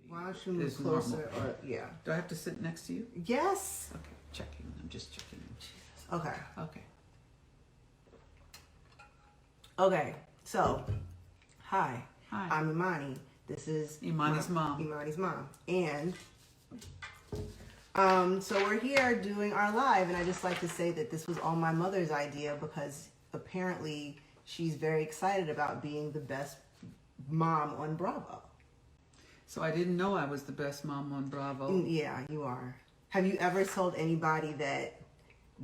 Why don't you move closer? Or, yeah. Do I have to sit next to you? Yes. Okay, checking. I'm just checking. Okay. Okay. Okay. So, hi. Hi. I'm Imani. This is Imani's mom. Imani's mom. And so we're here doing our live, and I just like to say that this was all my mother's idea because apparently she's very excited about being the best mom on Bravo. So I didn't know I was the best mom on Bravo. Yeah, you are. Have you ever told anybody that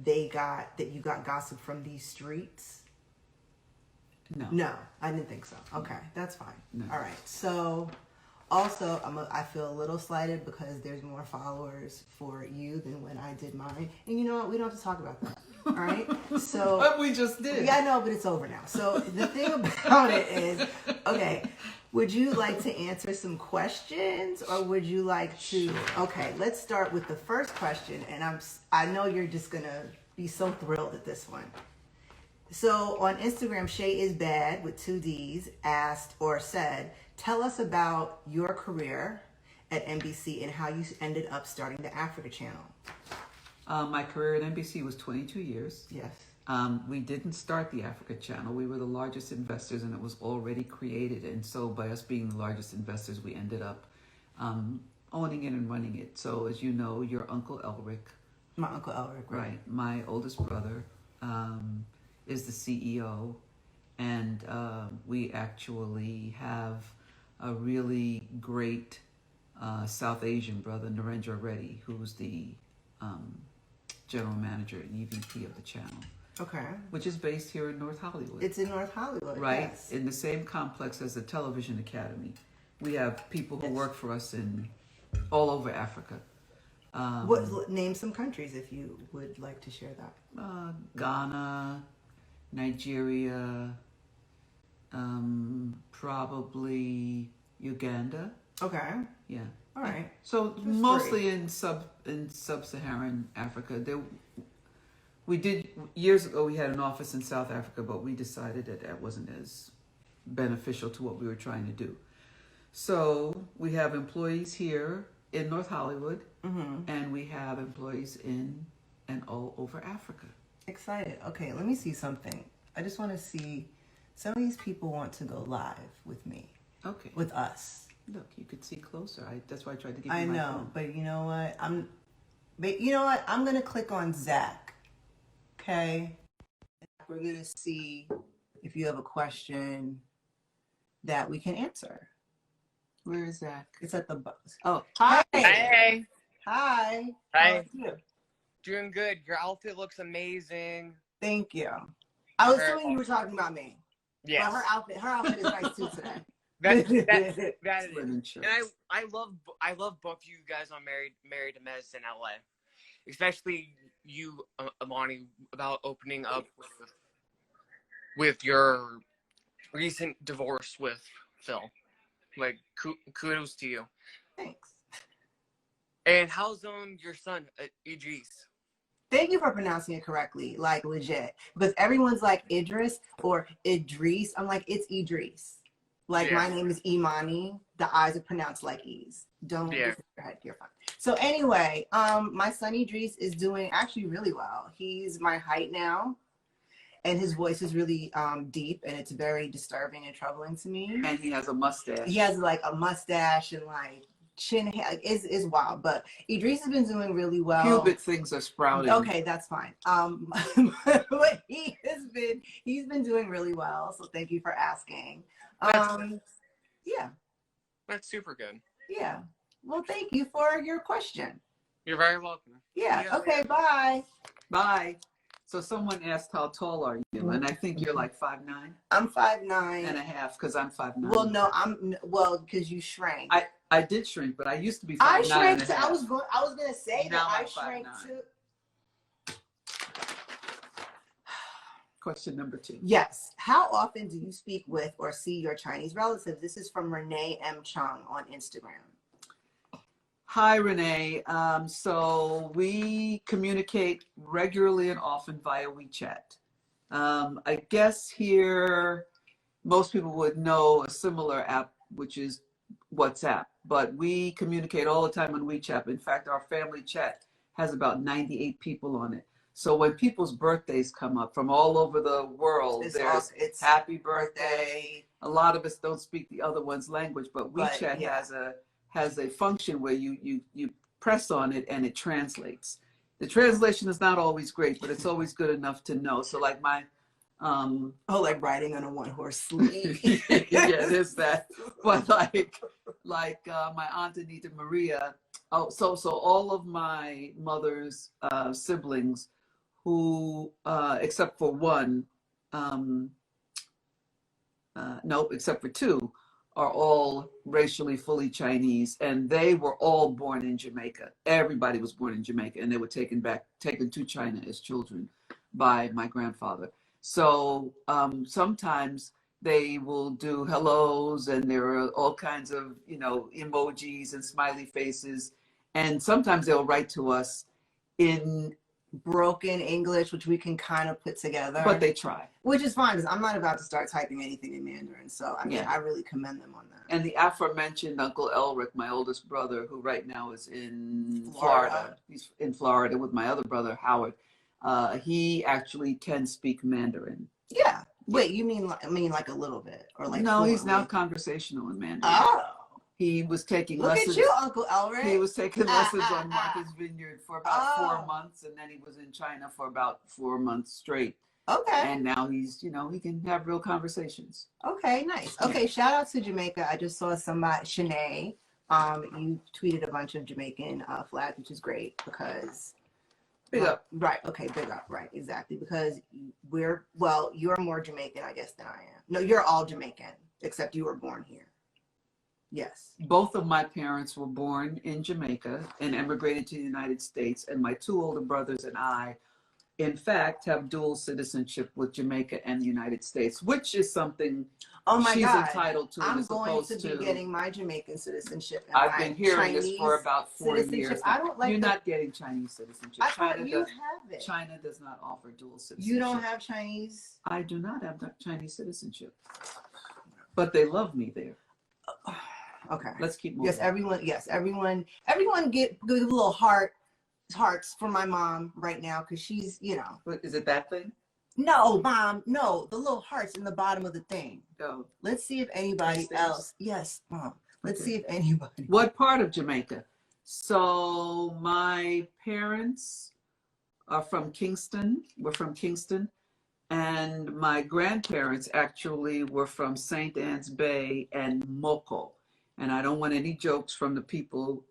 you got gossip from these streets? No. No, I didn't think so. Okay, that's fine. No. All right. So, also, I feel a little slighted because there's more followers for you than when I did mine. And you know what? We don't have to talk about that. All right. So. But we just did. Yeah, I know, but it's over now. So the thing about it is, okay. Would you like to answer some questions, or would you like to? Okay, let's start with the first question, and I know you're just gonna be so thrilled at this one. So on Instagram, Shay is Bad with 2 D's asked or said, tell us about your career at NBC and how you ended up starting the Africa channel. My career at NBC was 22 years. Yes. We didn't start the Africa channel. We were the largest investors, and it was already created. And so by us being the largest investors, we ended up owning it and running it. So as you know, your Uncle Elric. My Uncle Elric, right. My oldest brother is the CEO. And we actually have a really great South Asian brother, Narendra Reddy, who's the general manager and EVP of the channel. Okay. Which is based here in North Hollywood. It's in North Hollywood, right? Yes. In the same complex as the Television Academy. We have people who work for us in all over Africa. Name some countries if you would like to share that. Ghana, Nigeria, probably Uganda. Okay. Yeah. All right. So that's mostly great. in sub-Saharan Africa. We did years ago. We had an office in South Africa, but we decided that wasn't as beneficial to what we were trying to do. So we have employees here in North Hollywood, and we have employees in and all over Africa. Excited. Okay, let me see something. I just want to see. Some of these people want to go live with me. Okay. With us. Look, you could see closer. That's why I tried to give you I my know, phone. but you know what? I'm gonna click on Zach. Okay. We're gonna see if you have a question that we can answer. Where is Zach? It's at the bus. Oh, hi. Hey. Hi. Hi. How are you? Doing good. Your outfit looks amazing. Thank you. I was assuming you were talking about me. Yes. But her outfit is nice too today. That is. And I love both of you guys on Married to Medicine LA. Especially you, Imani, about opening up with your recent divorce with Phil. Like, kudos to you. Thanks. And how's your son, Idris? Thank you for pronouncing it correctly, like legit. Because everyone's like Idris or Idris. I'm like, it's Idris. Like, my name is Imani. The I's are pronounced like E's. Don't lose your head. You're fine. So anyway, my son Idris is doing actually really well. He's my height now. And his voice is really deep, and it's very disturbing and troubling to me. And he has a mustache. He has like a mustache and like chin hair. Like, it's wild. But Idris has been doing really well. Pubic things are sprouting. Okay, that's fine. But he's been doing really well. So thank you for asking. Yeah. That's super good. Yeah. Well, thank you for your question. You're very welcome. Yeah. Okay. Bye. Bye. So someone asked, how tall are you? And I think you're like 5'9". I'm 5'9" and a half, because I'm 5'9". Well, no, because you shrank. I did shrink, but I used to be 5'9". I shrank too. I was gonna say now that I'm I shrank 5'9". too. Question number 2. Yes. How often do you speak with or see your Chinese relatives? This is from Renee M. Chung on Instagram. Hi, Renee. So we communicate regularly and often via WeChat. I guess here most people would know a similar app, which is WhatsApp, but we communicate all the time on WeChat. In fact, our family chat has about 98 people on it. So when people's birthdays come up from all over the world, it's happy birthday. A lot of us don't speak the other one's language, but WeChat has a function where you press on it and it translates. The translation is not always great, but it's always good enough to know. So like my like riding on a one-horse sleigh. yeah, there's that. But like my aunt Anita Maria. Oh, so all of my mother's siblings, who except for one, nope, except for two, are all racially fully Chinese, and they were all born in Jamaica. Everybody was born in Jamaica, and they were taken to China as children by my grandfather. So sometimes they will do hellos, and there are all kinds of, emojis and smiley faces. And sometimes they'll write to us in broken English, which we can kind of put together. But they try. Which is fine, because I'm not about to start typing anything in Mandarin. So, I mean, I really commend them on that. And the aforementioned Uncle Elric, my oldest brother, who right now is in Florida. He's in Florida with my other brother, Howard. He actually can speak Mandarin. Yeah. Wait, you mean like a little bit? Or like no, he's now conversational in Mandarin. Oh. He was taking Look lessons. at you, Uncle Elric. He was taking lessons on Martha's Vineyard for about 4 months, and then he was in China for about 4 months straight. Okay. And now he's, he can have real conversations. Okay, nice. Okay, shout out to Jamaica. I just saw somebody, Shanae, you tweeted a bunch of Jamaican flags, which is great because... Big up. Right, okay, big up, right, exactly. Because you're more Jamaican, I guess, than I am. No, you're all Jamaican, except you were born here. Yes. Both of my parents were born in Jamaica and emigrated to the United States. And my two older brothers and I, in fact, have dual citizenship with Jamaica and the United States, which is something she's entitled to. I'm going to be getting my Jamaican citizenship. And I've been hearing this for about 4 years. I don't like You're not getting Chinese citizenship. I thought you have it. China does not offer dual citizenship. You don't have Chinese? I do not have Chinese citizenship. But they love me there. Okay. Let's keep moving. Everyone get a little hearts for my mom right now, because she's, What, is it that thing? No, Mom, no, the little hearts in the bottom of the thing. Oh. Let's see if anybody else. Yes, Mom. Let's see if anybody. What part of Jamaica? So my parents are from Kingston. We're from Kingston. And my grandparents actually were from St. Anne's Bay and Moko. And I don't want any jokes from the people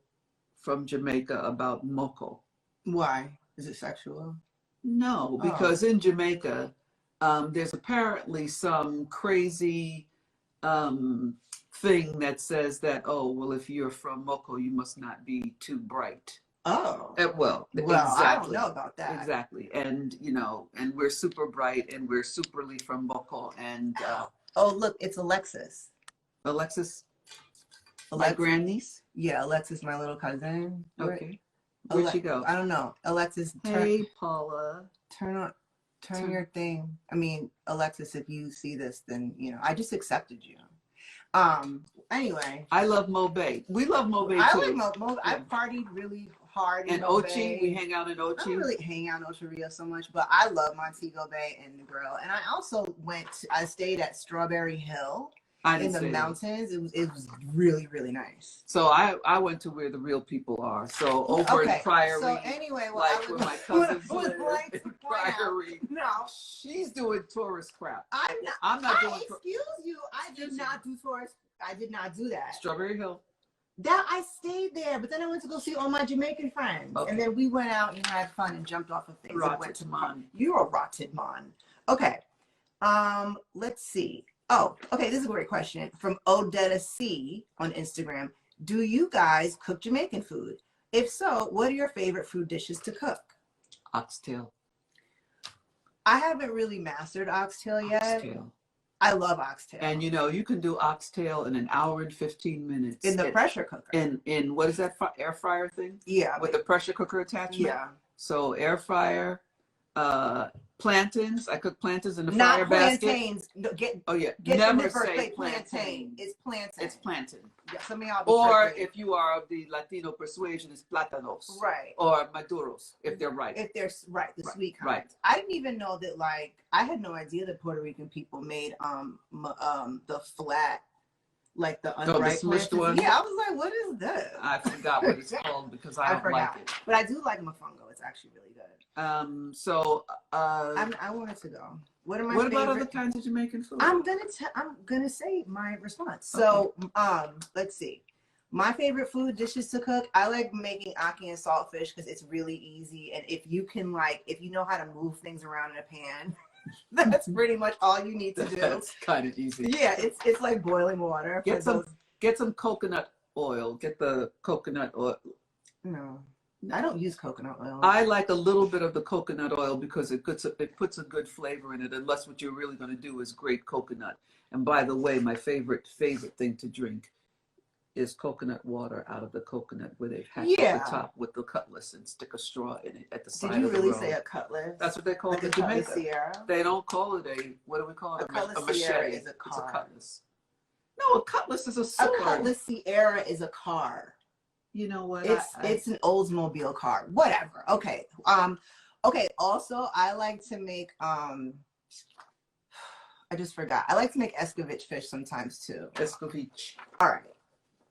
from Jamaica about Moko. Why? Is it sexual? No, because in Jamaica, there's apparently some crazy thing that says that, if you're from Moko, you must not be too bright. Oh. Well, exactly. I don't know about that. Exactly. And, and we're super bright and we're superly from Moko. And look, it's Alexis. Alexis? My grandniece? Yeah, Alexis, my little cousin. Okay. Where'd she go? I don't know. Alexis, hey, Paula. Turn your thing. I mean, Alexis, if you see this, then, I just accepted you. Anyway. I love Mobay. We love Mobay too. I like Mobay. I partied really hard in Ochi, we hang out in Ochi. I don't really hang out in Ocho Rio so much, but I love Montego Bay and the Grill. And I also I stayed at Strawberry Hill. In the mountains. It was really, really nice. So I went to where the real people are. So over in Priory. So anyway, where my cousins live in Priory. No, she's doing tourist crap. I'm not doing. Excuse you. I did not do tourist. I did not do that. Strawberry Hill. That I stayed there, but then I went to go see all my Jamaican friends, and then we went out and had fun and jumped off of things. You're a rotted man. Okay. Let's see. Oh, okay. This is a great question from Odetta C on Instagram. Do you guys cook Jamaican food? If so, what are your favorite food dishes to cook? Oxtail. I haven't really mastered oxtail yet. Oxtail. I love oxtail. And you can do oxtail in 1 hour and 15 minutes. In the pressure cooker. In what is that, air fryer thing? Yeah. With the pressure cooker attachment? Yeah. So air fryer, Plantains. I cook plantains in the Not fire basket. plantains. No, Oh yeah, get never the first say play plantain. It's plantain. It's plantain. Yeah, some of y'all be Or tripping. if you are of the Latino persuasion, it's plátanos. Right. Or maduros, if they're ripe. If they're right, the Right, sweet kind. right. I didn't even know that. Like, I had no idea that Puerto Rican people made the flat, like the unripe the smushed one? Yeah, I was like, what is this? I forgot what it's called because I don't like it. But I do like mofongo. It's actually really good. I wanted to go. What are my what favorite? about other kinds of Jamaican food? I'm gonna say my response. So let's see. My favorite food dishes to cook. I like making ackee and saltfish because it's really easy, and if you know how to move things around in a pan, that's pretty much all you need to do. That's kind of easy. Yeah, it's like boiling water. Get some coconut oil. Get the coconut oil. No, I don't use coconut oil. I like a little bit of the coconut oil because it puts a good flavor in it, unless what you're really going to do is grate coconut. And by the way, my favorite thing to drink is coconut water out of the coconut where they've hacked the top with the cutlass and stick a straw in it at the side of the road. Did you really say a cutlass? That's what they call it in Jamaica. They don't call it what do we call it? A machete. Is a car. It's a cutlass. No, a cutlass is a sword. A cutlass Sierra is a car. You know what? It's an Oldsmobile car. Whatever. Okay. Okay. Also, I like to make I just forgot. I like to make escovitch fish sometimes too. Escovitch. All right.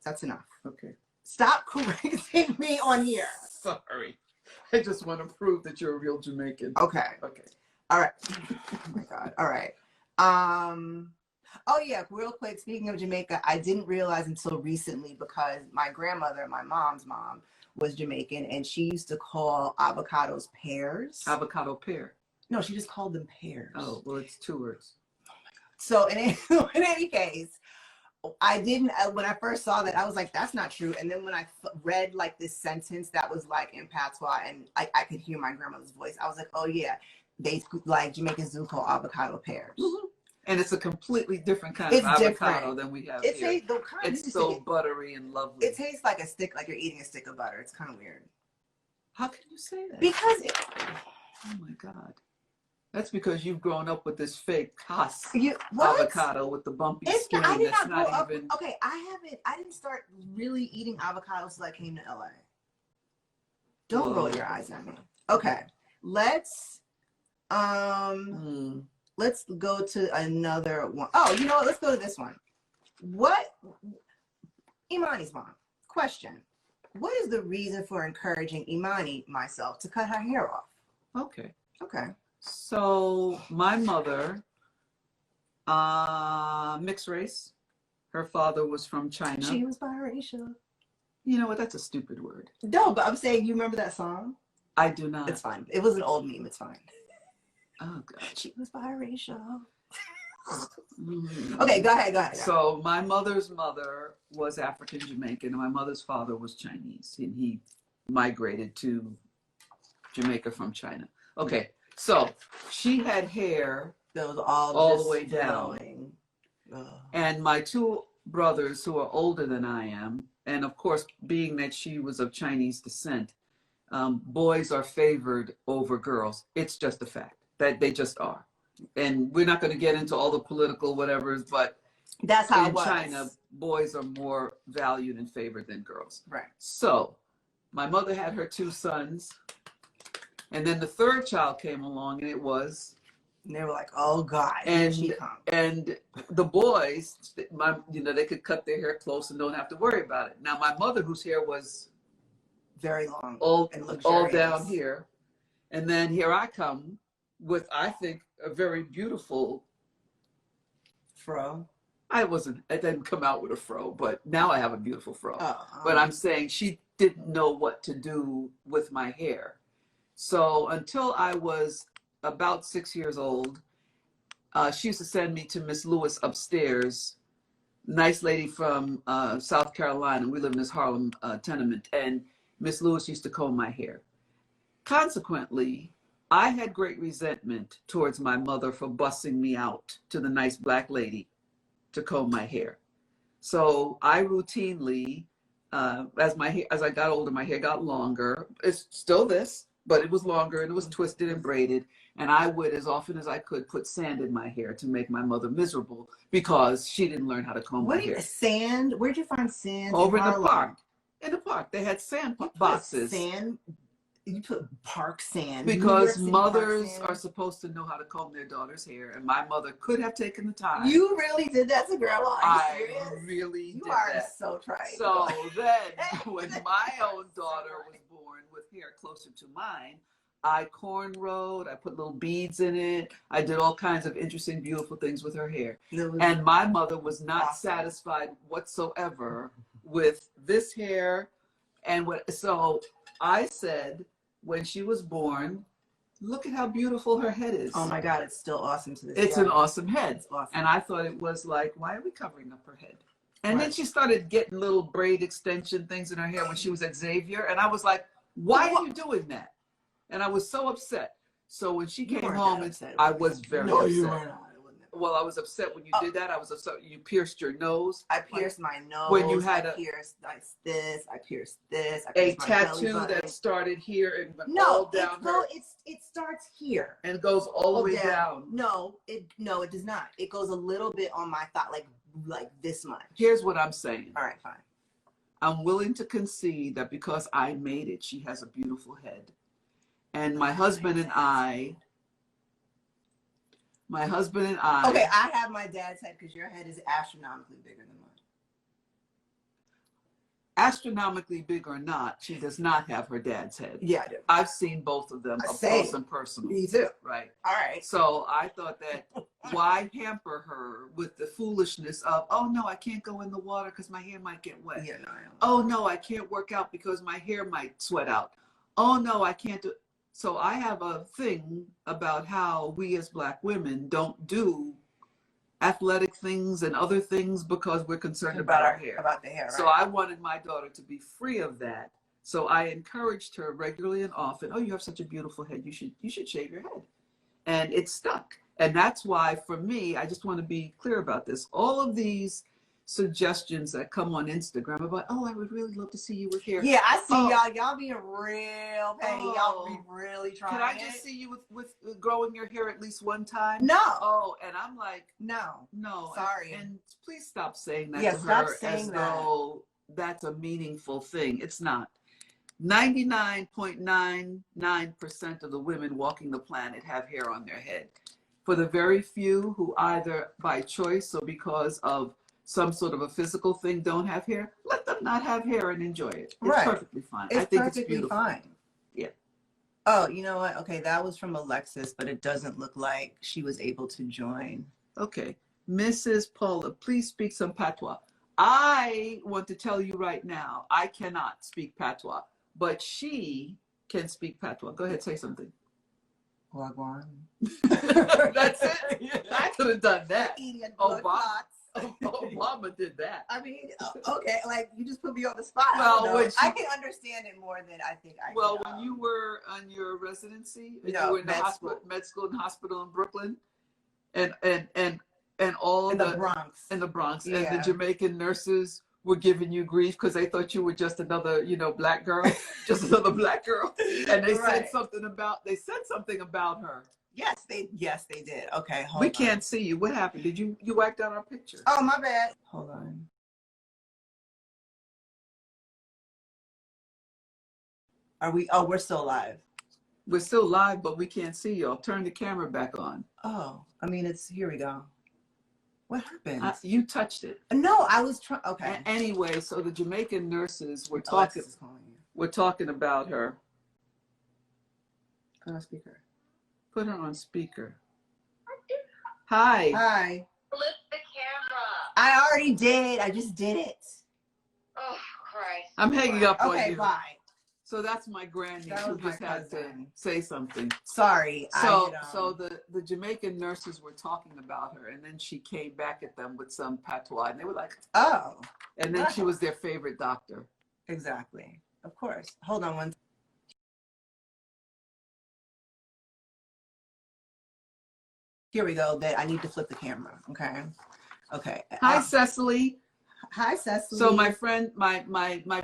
That's enough. Okay. Stop correcting me on here. Sorry. I just want to prove that you're a real Jamaican. Okay. Okay. All right. Oh my God. All right. Oh yeah, real quick, speaking of Jamaica, I didn't realize until recently because my grandmother, my mom's mom, was Jamaican, and she used to call avocados pears. Avocado pear. No, she just called them pears. Oh, well, it's 2 words. Oh my God. So in any case, when I first saw that, I was like, that's not true. And then when I read like this sentence that was like in patois and I could hear my grandmother's voice, I was like, oh yeah, they like Jamaicans do call avocado pears. Mm-hmm. And it's a completely different kind of avocado than we have here. It's so buttery and lovely. It tastes like you're eating a stick of butter. It's kind of weird. How can you say that? Because oh my God. That's because you've grown up with this fake Haas avocado with the bumpy skin. I did that's not grow not up. even... Okay, I didn't start really eating avocados until I came to LA. Don't roll your eyes at me. Okay, let's go to another one. Oh, you know what? Let's go to this one. What? Imani's mom. Question. What is the reason for encouraging Imani, myself, to cut her hair off? Okay. Okay. So my mother, mixed race. Her father was from China. She was biracial. You know what? That's a stupid word. No, but I'm saying, you remember that song? I do not. It's fine. It was an old meme. It's fine. Oh God. She was biracial. Mm-hmm. Okay, go ahead. So my mother's mother was African Jamaican, and my mother's father was Chinese, and he migrated to Jamaica from China. Okay, so she had hair that was all the way down, and my 2 brothers who are older than I am, and of course, being that she was of Chinese descent, boys are favored over girls. It's just a fact that they just are. And we're not going to get into all the political whatevers, but that's how in China, boys are more valued and favored than girls. Right. So my mother had her 2 sons, and then the 3rd child came along, and and they were like, oh God, and here she comes. And the boys, they could cut their hair close and don't have to worry about it. Now my mother, whose hair was very long, all down here, and then here I come with, I think, a very beautiful fro. I didn't come out with a fro, but now I have a beautiful fro. But I'm saying she didn't know what to do with my hair. So until I was about 6 years old, she used to send me to Miss Lewis upstairs, nice lady from South Carolina. We live in this Harlem tenement, and Miss Lewis used to comb my hair. Consequently, I had great resentment towards my mother for bussing me out to the nice black lady to comb my hair. So I routinely, as I got older, my hair got longer. It's still this, but it was longer and it was twisted and braided. And I would, as often as I could, put sand in my hair to make my mother miserable because she didn't learn how to comb my hair. Sand? Where'd you find sand? Over in the park. In the park, they had sand boxes. Sand. You put park sand. Because mothers are supposed to know how to comb their daughter's hair, and my mother could have taken the time. You really did that to girl? I really did that. You are so trite. So then, when my own daughter was born with hair closer to mine, I cornrowed, I put little beads in it. I did all kinds of interesting, beautiful things with her hair. And my mother was not satisfied whatsoever with this hair. And so I said, when she was born, look at how beautiful her head is. Oh my God, it's still awesome to this day. It's an awesome head. It's awesome. And I thought it was like, why are we covering up her head? And then she started getting little braid extension things in her hair when she was at Xavier. And I was like, why are you doing that? And I was so upset. So when she came home, I was very upset. You were not. Well, I was upset when you did that. I was upset when you pierced your nose. I pierced my nose. When you had I pierced this. I pierced this. A tattoo that started here and went all down her. It starts here and goes all the way down. No, it does not. It goes a little bit on my thigh, like this much. Here's what I'm saying. All right, fine. I'm willing to concede that because I made it, she has a beautiful head. And my husband and I. Okay, I have my dad's head because your head is astronomically bigger than mine. Astronomically big or not, she does not have her dad's head. Yeah, I do. I've seen both of them up close and personal. Me too. Right. All right. So I thought that why hamper her with the foolishness of, oh no, I can't go in the water because my hair might get wet. Yeah, no, I don't. Oh no, I can't work out because my hair might sweat out. Oh no, I can't do. So I have a thing about how we as Black women don't do athletic things and other things because we're concerned about our hair. About the hair, right? So I wanted my daughter to be free of that. So I encouraged her regularly and often, oh, you have such a beautiful head. You should shave your head. And it stuck. And that's why, for me, I just want to be clear about this. All of these suggestions that come on Instagram about, oh, I would really love to see you with hair. Yeah, I see y'all being real petty. Y'all be really trying. Can I just see you with growing your hair at least one time? No. Oh, and I'm like, no. Sorry. And please stop saying that to stop her saying as though that's a meaningful thing. It's not. 99.99% of the women walking the planet have hair on their head. For the very few who either by choice or because of some sort of a physical thing don't have hair, let them not have hair and enjoy it. It's perfectly fine. I think it's beautiful. Fine. Yeah. Oh, you know what? Okay, that was from Alexis, but it doesn't look like she was able to join. Okay. Mrs. Paula, please speak some patois. I want to tell you right now, I cannot speak patois, but she can speak patois. Go ahead, say something. Wagwan. That's it. I could have done that. Obama did that. I mean, okay, like you just put me on the spot. Well, I can understand it more than I think I. Well, when you were on your residency, you were in the hospital, med school and hospital in Brooklyn, and all in the Bronx, and the Jamaican nurses were giving you grief because they thought you were just another, Black girl, just another Black girl, and they said something about her. Yes, they did. Okay, hold on. We can't see you. What happened? Did you whacked out our picture? Oh, my bad. Hold on. We're still live. We're still live, but we can't see y'all. Turn the camera back on. Oh, I mean, here we go. What happened? You touched it. No, I was trying. Okay. Anyway, so the Jamaican nurses were talking. We're talking about her. Put on speaker. Put her on speaker. Hi. Hi. Flip the camera. I already did. I just did it. Oh, Christ. I'm hanging up on you. Okay, bye. So that's my granny who just had to say something. Sorry. So the Jamaican nurses were talking about her, and then she came back at them with some patois, and they were like, oh. And then she was their favorite doctor. Exactly. Of course. Hold on one. Here we go. I need to flip the camera. Okay. Okay. Hi, Cecily. Hi, Cecily. So my friend, my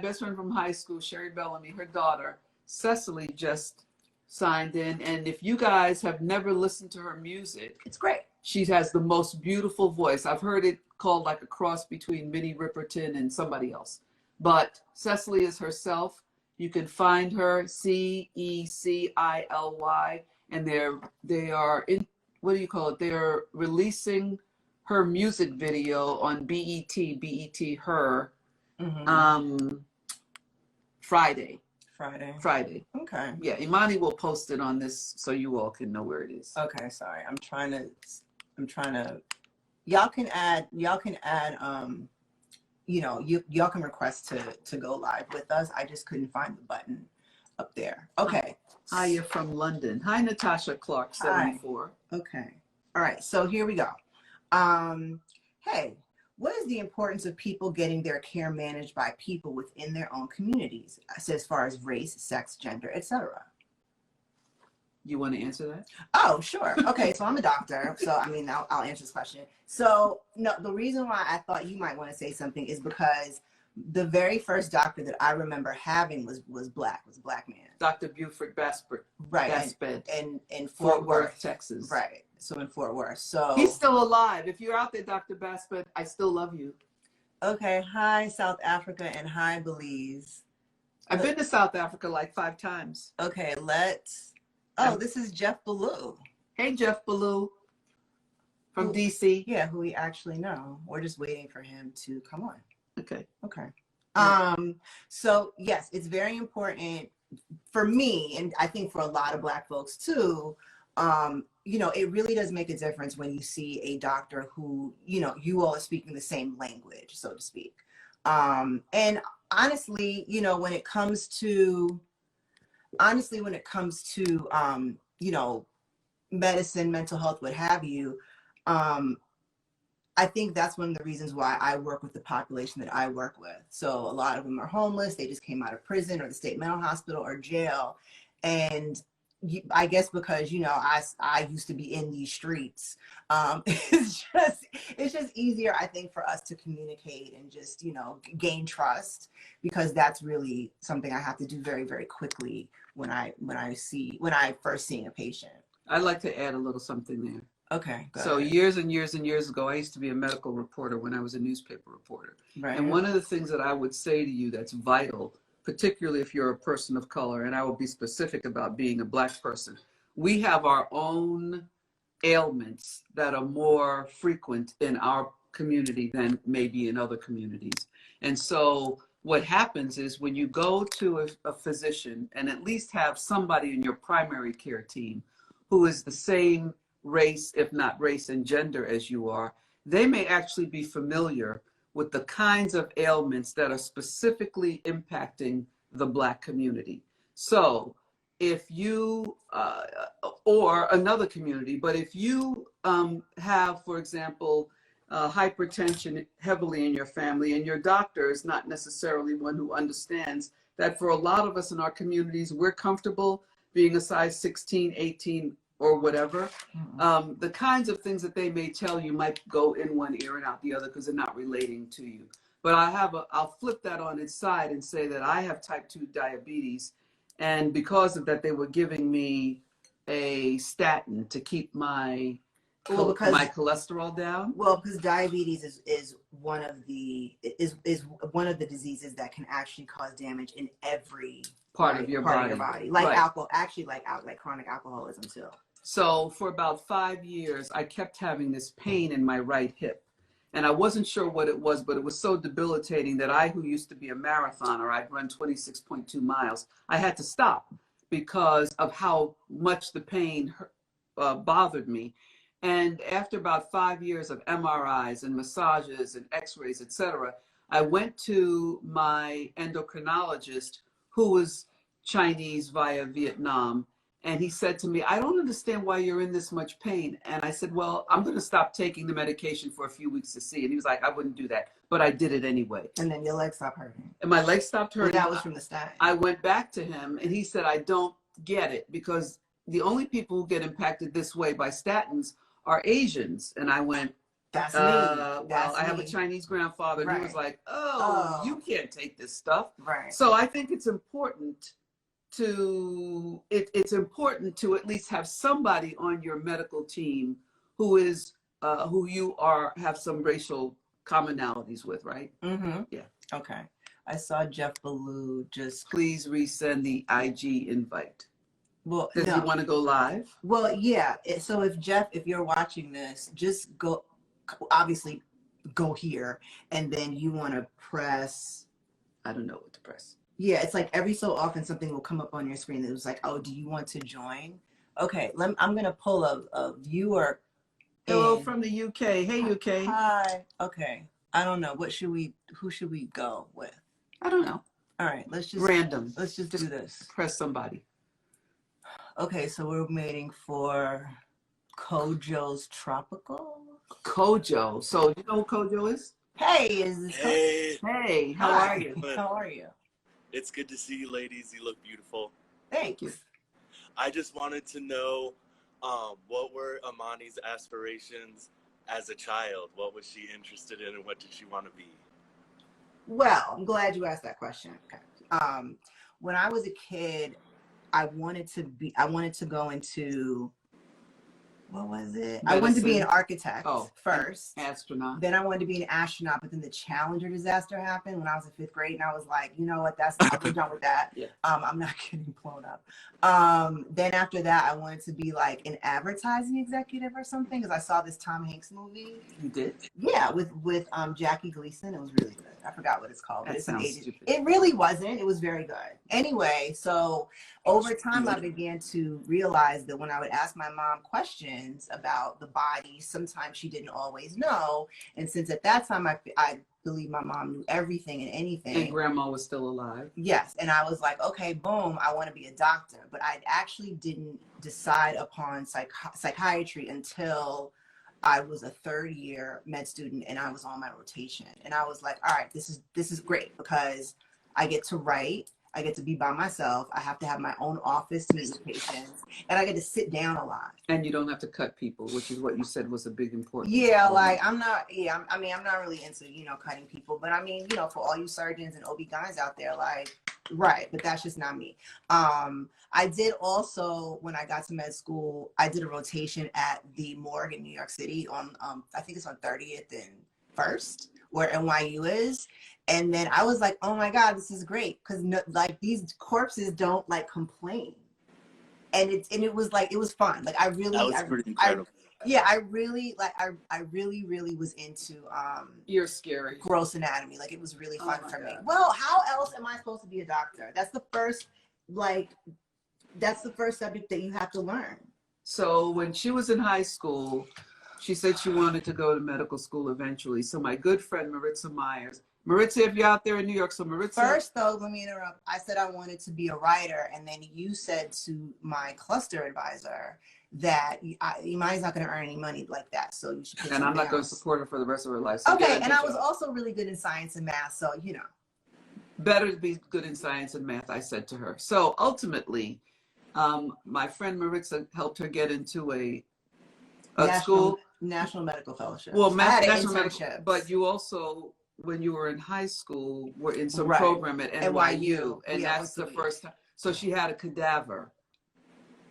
best friend from high school, Sherry Bellamy, her daughter, Cecily, just signed in. And if you guys have never listened to her music, It's great. she has the most beautiful voice. I've heard it called like a cross between Minnie Riperton and somebody else. But Cecily is herself. You can find her, Cecily, and they are in, what do you call it? They are releasing her music video on BET Her, Friday. Friday. Okay. Yeah, Imani will post it on this so you all can know where it is. Okay, sorry. I'm trying to y'all can add y'all can request to go live with us. I just couldn't find the button up there. Okay. Hi, you're from London. Hi, Natasha Clark, 74. Okay. All right. So here we go. Hey, what is the importance of people getting their care managed by people within their own communities, as far as race, sex, gender, etc.? You want to answer that? Oh, sure. Okay, so I'm a doctor, so I mean, I'll answer this question. So, no, the reason why I thought you might want to say something is because the very first doctor that I remember having was a black man. Dr. Buford Baspert. Right. Baspert. In Fort Worth, Texas. Right. So in Fort Worth. So he's still alive. If you're out there, Dr. Baspert, I still love you. Okay. Hi, South Africa, and hi, Belize. I've been to South Africa like 5 times. Okay, this is Jeff Ballou. Hey, Jeff Ballou from DC. Yeah, who we actually know. We're just waiting for him to come on. Okay. So yes, it's very important for me, and I think for a lot of Black folks too. It really does make a difference when you see a doctor who, you all are speaking the same language, so to speak. And honestly, when it comes to medicine, mental health, what have you, I think that's one of the reasons why I work with the population that I work with. So a lot of them are homeless. They just came out of prison or the state mental hospital or jail. And I guess because, I used to be in these streets. It's just easier, I think, for us to communicate and just, gain trust, because that's really something I have to do very, very quickly when I first see a patient. I'd like to add a little something there. Okay. So years and years and years ago, I used to be a medical reporter when I was a newspaper reporter. Right. And one of the things that I would say to you that's vital, particularly if you're a person of color, and I will be specific about being a Black person, we have our own ailments that are more frequent in our community than maybe in other communities. And so what happens is when you go to a physician and at least have somebody in your primary care team who is the same race, if not race and gender as you are, they may actually be familiar with the kinds of ailments that are specifically impacting the Black community. So if you, or another community, but if you have, for example, hypertension heavily in your family, and your doctor is not necessarily one who understands that for a lot of us in our communities, we're comfortable being a size 16, 18, or whatever, the kinds of things that they may tell you might go in one ear and out the other because they're not relating to you. But I'll flip that on its side and say that I have type 2 diabetes, and because of that, they were giving me a statin to keep my cholesterol down. Well, because diabetes is one of the diseases that can actually cause damage in every part of your body. Like alcohol, actually like chronic alcoholism too. So for about 5 years, I kept having this pain in my right hip. And I wasn't sure what it was, but it was so debilitating that I, who used to be a marathoner, I'd run 26.2 miles, I had to stop because of how much the pain bothered me. And after about 5 years of MRIs and massages and x-rays, etc., I went to my endocrinologist, who was Chinese via Vietnam. And he said to me, I don't understand why you're in this much pain. And I said, well, I'm going to stop taking the medication for a few weeks to see. And he was like, I wouldn't do that. But I did it anyway. And then your leg stopped hurting. And my leg stopped hurting. Well, that was from the statin. I went back to him and he said, I don't get it, because the only people who get impacted this way by statins are Asians. And I went, that's me. Well, I have a Chinese grandfather. And he was like, oh, you can't take this stuff. Right. So I think it's important it's important to at least have somebody on your medical team who is who you have some racial commonalities with, right? Mm-hmm. Yeah. Okay. I saw Jeff Ballou just. Please resend the IG invite. Well, Does he want to go live? Well, yeah. So if you're watching this, just go. Obviously, go here, and then you want to press. I don't know what to press. Yeah, it's like every so often something will come up on your screen that was like, "Oh, do you want to join?" Okay, I'm gonna pull a viewer. Hello from the UK. Hey, UK. Hi. Okay. I don't know. Who should we go with? I don't know. All right. Let's just random. Let's just do this. Press somebody. Okay, so we're waiting for Kojo's Tropical. Kojo. So you know who Kojo is? Hey, is this Hey, how Hi. are you? How are you? It's good to see you ladies. You look beautiful. Thank you. I just wanted to know what were Imani's aspirations as a child? What was she interested in and what did she want to be? Well, I'm glad you asked that question. Okay. When I was a kid, I wanted to go into, what was it? Medicine. I wanted to be an architect first. Astronaut. Then I wanted to be an astronaut, but then the Challenger disaster happened when I was in 5th grade, and I was like, you know what? I'm done with that. Yeah. I'm not getting blown up. Then after that, I wanted to be like an advertising executive or something because I saw this Tom Hanks movie. You did? Yeah, with Jackie Gleason. It was really good. I forgot what it's called. But That it's an sounds agent. stupid. It really wasn't. It was very good. Anyway, so over time, I began to realize that when I would ask my mom questions about the body, sometimes she didn't always know. And since at that time, I believe my mom knew everything and anything. And grandma was still alive. Yes. And I was like, okay, boom, I want to be a doctor. But I actually didn't decide upon psychiatry until I was a 3rd-year med student and I was on my rotation. And I was like, all right, this is great because I get to write. I get to be by myself. I have to have my own office to meet with patients, and I get to sit down a lot. And you don't have to cut people, which is what you said was a big important. Yeah, like I'm not really into, cutting people, but I mean, for all you surgeons and OB-GYNs out there, like, right, but that's just not me. I did also, when I got to med school, I did a rotation at the morgue in New York City on, I think it's on 30th and 1st, where NYU is. And then I was like, oh my God, this is great. Cause these corpses don't like complain. And it was like, it was fun. Like I Pretty incredible. I really was into You're scary. gross anatomy. Like it was really fun for me. God. Well, how else am I supposed to be a doctor? That's the first subject that you have to learn. So when she was in high school, she said she wanted to go to medical school eventually. So my good friend Maritza Myers. Maritza, if you're out there in New York, so Maritza. First, though, let me interrupt. I said I wanted to be a writer, and then you said to my cluster advisor that Imani's not going to earn any money like that, so you should. And I'm not going to support her for the rest of her life. So okay, and I was also really good in science and math, so Better to be good in science and math, I said to her. So ultimately, my friend Maritza helped her get into a National Medical Fellowship. Well, National Medical, but you also, when you were in high school, were in some program at NYU, and that's the first time. So she had a cadaver,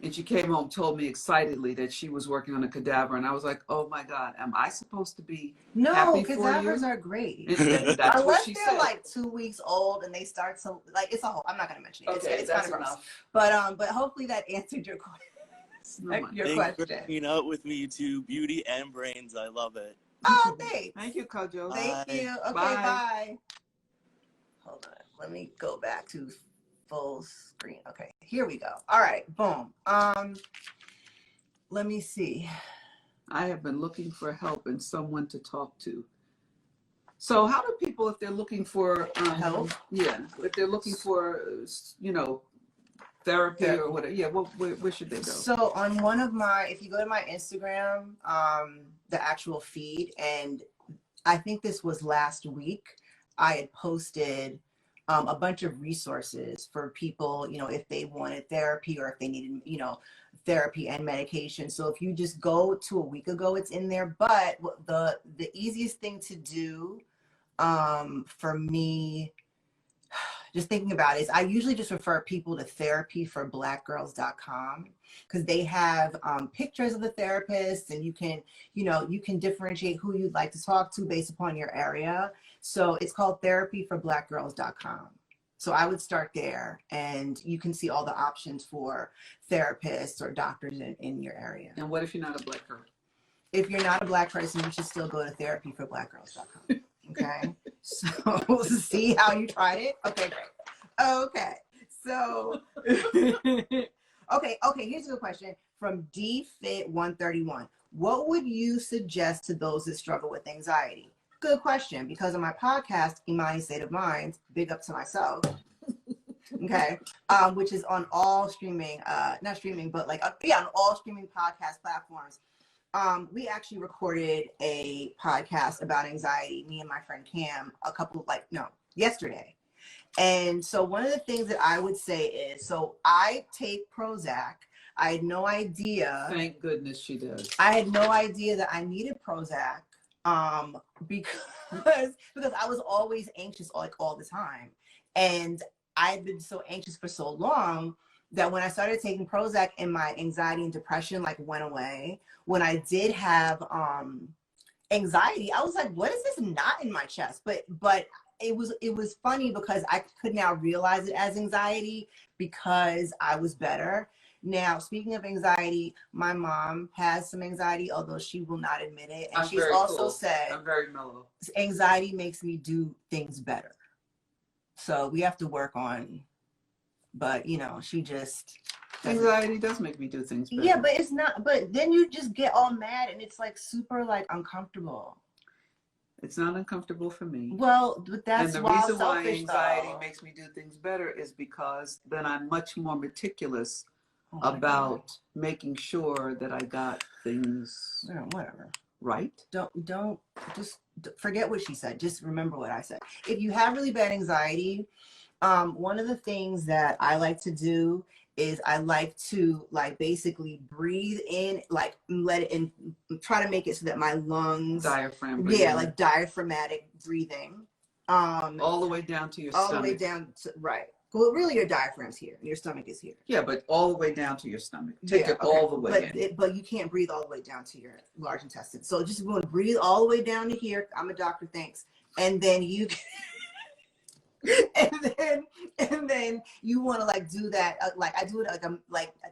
and she came home, told me excitedly that she was working on a cadaver, and I was like, oh my God, am I supposed to be happy for you? No, cadavers are great. That's Unless what she they're said. like 2 weeks old and they start to it's a whole. I'm not going to mention it. Okay, it's that's kind of gross. enough. But hopefully that answered your question. Thanks for hanging out with me, you two. Beauty and brains. I love it. Oh, thanks. Thank you, Kojo. Thank you. Okay, bye. Hold on. Let me go back to full screen. Okay, here we go. All right, boom. Let me see. I have been looking for help and someone to talk to. So how do people, if they're looking for help? Yeah, if they're looking for, therapy or whatever, where should they go? So on if you go to my Instagram, the actual feed, and I think this was last week, I had posted a bunch of resources for people, if they wanted therapy or if they needed, therapy and medication. So if you just go to a week ago, it's in there. But the easiest thing to do for me, just thinking about it, is I usually just refer people to therapyforblackgirls.com because they have pictures of the therapists, and you can differentiate who you'd like to talk to based upon your area. So it's called therapyforblackgirls.com. So I would start there, and you can see all the options for therapists or doctors in your area. And what if you're not a black girl? If you're not a black person, you should still go to therapyforblackgirls.com. Okay. So see how you tried it? Okay, great. Okay. So okay, here's a good question from DFit131. What would you suggest to those that struggle with anxiety? Good question, because on my podcast, Imani State of Mind, big up to myself, okay, which is on all streaming, not streaming, but like, on all streaming podcast platforms. We actually recorded a podcast about anxiety, me and my friend Cam, yesterday. And so one of the things that I would say is, so I take Prozac. I had no idea. Thank goodness she does. I had no idea that I needed Prozac because I was always anxious all the time. And I've been so anxious for so long that when I started taking Prozac and my anxiety and depression went away. When I did have anxiety, I was like, what is this knot in my chest? But it was funny because I could now realize it as anxiety because I was better. Now, speaking of anxiety, my mom has some anxiety, although she will not admit it. And she's also said, I'm very mellow. Anxiety makes me do things better. So we have to work on, but she just. Anxiety does make me do things better. Yeah, but it's not, but then you just get all mad and it's super uncomfortable. It's not uncomfortable for me. Well, but that's and the why reason why selfish, anxiety though. makes me do things better is because then I'm much more meticulous Oh about making sure that I got things whatever right. Don't just forget what she said. Just remember what I said. If you have really bad anxiety, one of the things that I like to do is I like to basically breathe in, let it in, try to make it so that my lungs, Diaphragm breathing. Yeah, diaphragmatic breathing. All the way down to your stomach. All the way down to, right. Well, really your diaphragm's here. Your stomach is here. Yeah, but all the way down to your stomach. Take it all the way in. But you can't breathe all the way down to your large intestine. So just going to breathe all the way down to here. I'm a doctor, thanks. And then you and then you want to do that I do it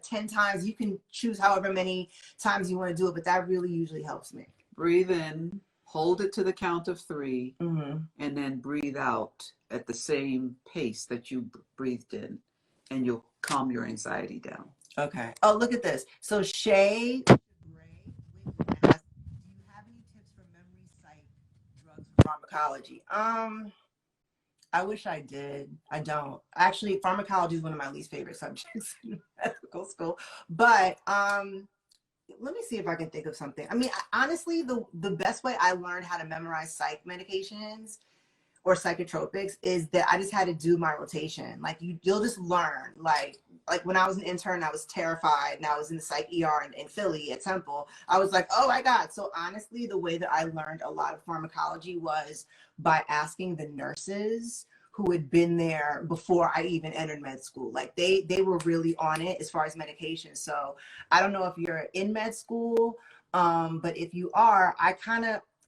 10 times. You can choose however many times you want to do it, but that really usually helps me. Breathe in, hold it to the count of 3, mm-hmm. and then breathe out at the same pace that you breathed in, and you'll calm your anxiety down. Okay. Oh, look at this. So Shay Gray asked, do you have any tips for memory, psych, drugs, pharmacology? I wish I did. I don't. Actually, pharmacology is one of my least favorite subjects in medical school. But let me see if I can think of something. I mean, honestly, the best way I learned how to memorize psych medications or psychotropics is that I just had to do my rotation. You'll just learn. Like when I was an intern, I was terrified, and I was in the psych ER in Philly at Temple. I was like, oh my God. So honestly, the way that I learned a lot of pharmacology was by asking the nurses who had been there before I even entered med school. They were really on it as far as medication. So I don't know if you're in med school, but if you are, I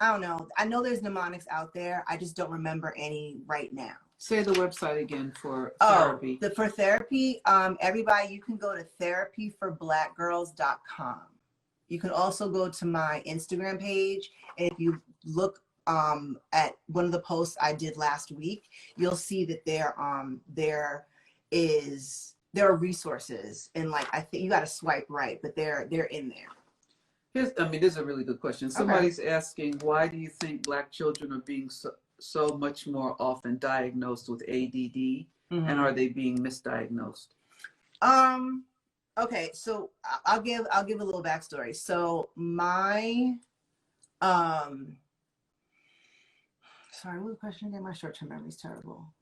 don't know. I know there's mnemonics out there. I just don't remember any right now. Say the website again for therapy. For therapy, everybody, you can go to therapyforblackgirls.com. You can also go to my Instagram page, and if you look at one of the posts I did last week, you'll see that there are resources, and I think you got to swipe right, but they're in there. This is a really good question. Somebody's asking, why do you think Black children are being so much more often diagnosed with ADD, and are they being misdiagnosed? Okay, so I'll give a little backstory. So my sorry, what was the question again? My short-term memory is terrible.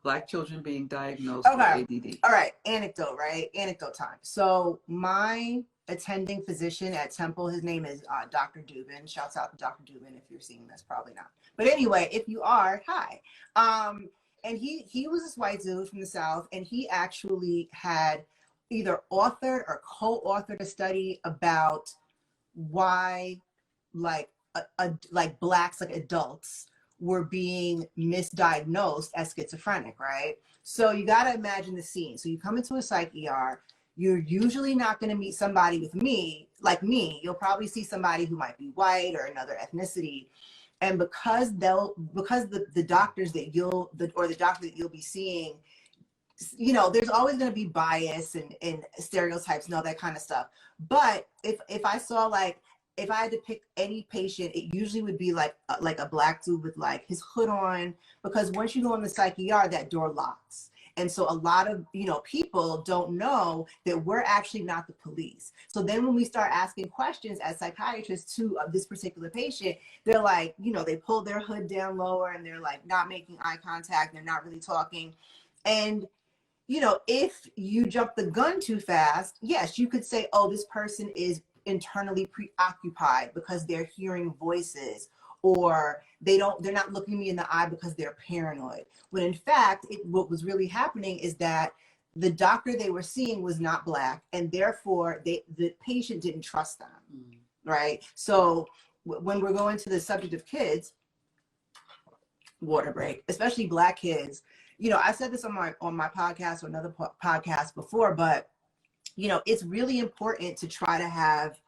Black children being diagnosed with ADD. All right, anecdote time. So my attending physician at Temple, his name is Dr. Dubin. Shouts out to Dr. Dubin if you're seeing this, probably not. But anyway, if you are, hi. and he was this white dude from the South, and he actually had either authored or co-authored a study about why like like blacks, like adults, were being misdiagnosed as schizophrenic, right? So you got to imagine the scene. So you come into a psych ER, you're usually not going to meet somebody with me like me. You'll probably see somebody who might be white or another ethnicity, and because the doctors that the doctor that you'll be seeing, you know, there's always going to be bias and stereotypes and all that kind of stuff. But if I saw, like, if I had to pick any patient, it usually would be like a black dude with like his hood on, because once you go in the psych ER, that door locks. And so a lot of, you know, people don't know that we're actually not the police. So then when we start asking questions as psychiatrists to this particular patient, they're like, you know, they pull their hood down lower and they're like not making eye contact. They're not really talking. And, you know, if you jump the gun too fast, yes, you could say, oh, this person is internally preoccupied because they're hearing voices, or they're not looking me in the eye because they're paranoid. When in fact, what was really happening is that the doctor they were seeing was not black, and therefore the patient didn't trust them, right? So when we're going to the subject of kids, water break, especially black kids, you know, I said this on my podcast or another podcast before, but you know, it's really important to try to have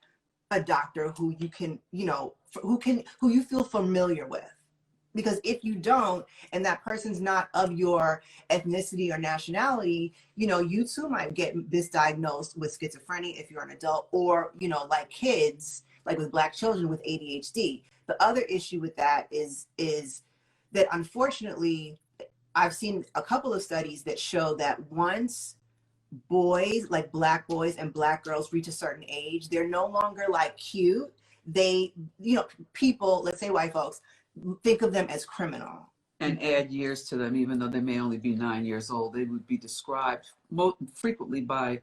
a doctor who you can, you know, who you feel familiar with. Because if you don't, and that person's not of your ethnicity or nationality, you know, you too might get misdiagnosed with schizophrenia if you're an adult, or, you know, like kids, like with black children with ADHD. The other issue with that is that unfortunately, I've seen a couple of studies that show that once boys, like black boys and black girls, reach a certain age, they're no longer like cute. They, you know, people, let's say white folks, think of them as criminal. And add years to them, even though they may only be 9 years old. They would be described frequently by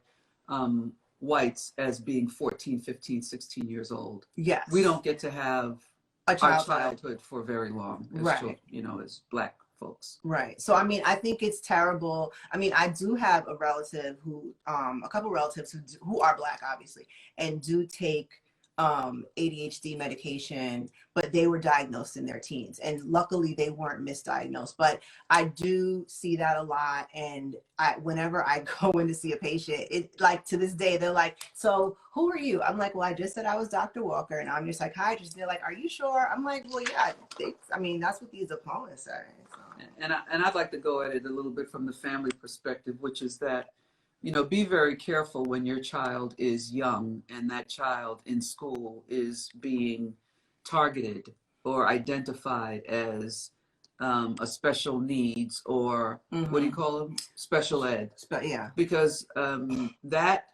whites as being 14, 15, 16 years old. Yes. We don't get to have our childhood for very long as right. children, you know, as black folks. Right. So, I mean, I think it's terrible. I mean, I do have a relative who, a couple relatives who are black, obviously, and do take ADHD medication, but they were diagnosed in their teens, and luckily they weren't misdiagnosed. But I do see that a lot, and whenever I go in to see a patient, it, like, to this day, they're like, so who are you? I'm like, well, I just said I was Dr. Walker and I'm your psychiatrist. And they're like, are you sure? I'm like, well, yeah, I mean, that's what these opponents say. So. And I'd like to go at it a little bit from the family perspective, which is that, you know, be very careful when your child is young and that child in school is being targeted or identified as a special needs, or what do you call them? Special ed. Yeah. Because that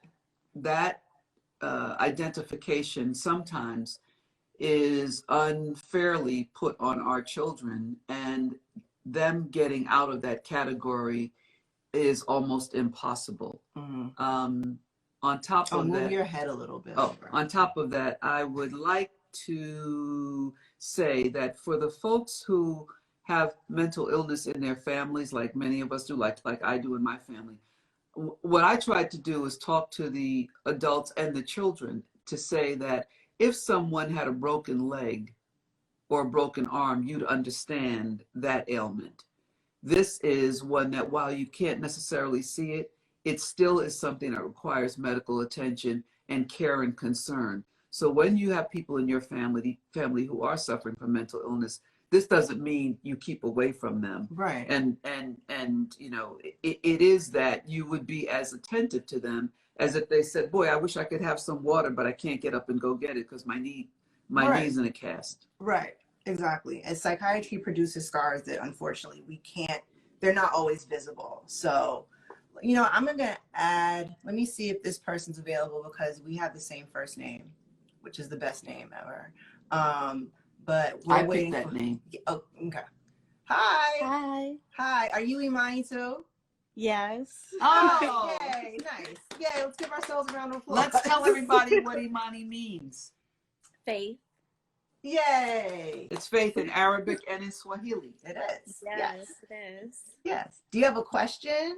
identification sometimes is unfairly put on our children, and them getting out of that category is almost impossible. On top of that, move your head a little bit. On top of that, I would like to say that for the folks who have mental illness in their families, like many of us do, like I do in my family, what I tried to do is talk to the adults and the children to say that if someone had a broken leg or a broken arm, you'd understand that ailment. This is one that, while you can't necessarily see it, it still is something that requires medical attention and care and concern. So when you have people in your family who are suffering from mental illness, this doesn't mean you keep away from them. Right. And you know, it is that you would be as attentive to them as if they said, boy, I wish I could have some water, but I can't get up and go get it because my knee's in a cast. Right. Exactly. And psychiatry produces scars that unfortunately they're not always visible. So, you know, I'm going to add, let me see if this person's available, because we have the same first name, which is the best name ever. But we're waiting picked that name. Oh, okay. Hi. Hi. Hi. Are you Imani too? Yes. Oh, Yay. Nice. Yay. Let's give ourselves a round of applause. let's tell everybody what Imani means. Faith. Yay! It's faith in Arabic and in Swahili. It is. Yes, it is. Yes. Do you have a question?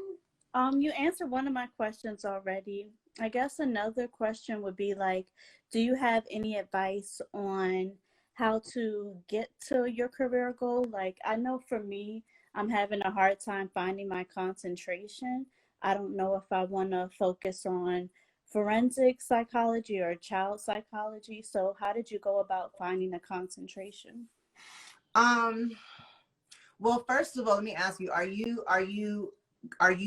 You answered one of my questions already. I guess another question would be like, do you have any advice on how to get to your career goal? Like, I know for me, I'm having a hard time finding my concentration. I don't know if I want to focus on forensic psychology or child psychology. So how did you go about finding the concentration? Well, first of all, let me ask you, are you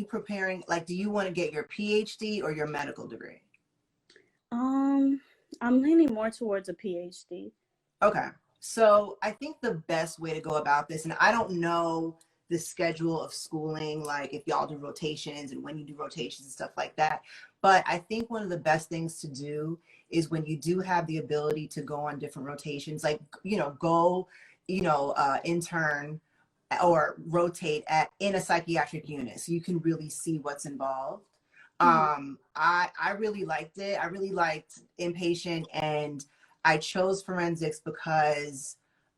preparing, like, do you want to get your PhD or your medical degree? I'm leaning more towards a PhD. Okay. So I think the best way to go about this, and I don't know the schedule of schooling, like if y'all do rotations and when you do rotations and stuff like that, but I think one of the best things to do is when you do have the ability to go on different rotations, like, go, intern or rotate in a psychiatric unit so you can really see what's involved. I really liked it. I really liked inpatient, and I chose forensics because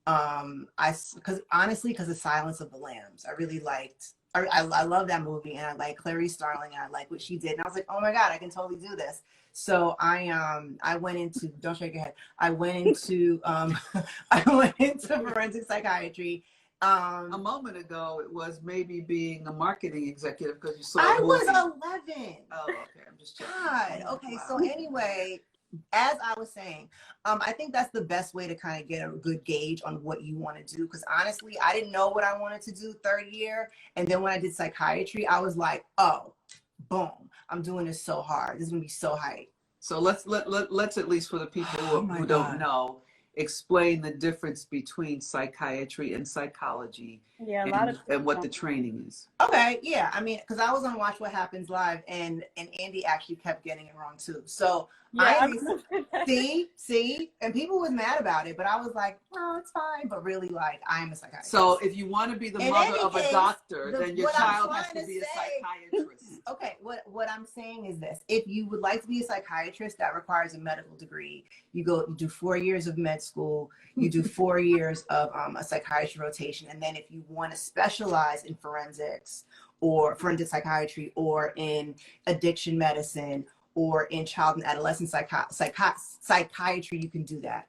because of Silence of the Lambs. I really liked. I love that movie, and I like Clarice Starling, and I like what she did. And I was like, oh my god, I can totally do this. So I went into, don't shake your head. I went into I went into forensic psychiatry. A moment ago, it was maybe being a marketing executive because you saw. I was 11. Oh, okay. I'm just checking. God. Okay. So anyway, as I was saying, I think that's the best way to kind of get a good gauge on what you want to do. Because honestly, I didn't know what I wanted to do third year, and then when I did psychiatry, I was like, oh, boom, I'm doing this so hard. This is gonna be so hype. So let's at least for the people who don't know, explain the difference between psychiatry and psychology, Yeah, a lot of and what the training is. Okay, yeah. I mean, because I was on Watch What Happens Live, and Andy actually kept getting it wrong too. So yeah, see, and people was mad about it, but I was like, no, it's fine. But really, like, I'm a psychiatrist. So if you want to be the In mother any of a case, doctor, then your what I'm child has trying to be to a say- psychiatrist. Okay, what I'm saying is this: if you would like to be a psychiatrist, that requires a medical degree. You do 4 years of med school, you do 4 years of a psychiatry rotation, and then if you want to specialize in forensics or forensic psychiatry or in addiction medicine or in child and adolescent psychiatry, you can do that.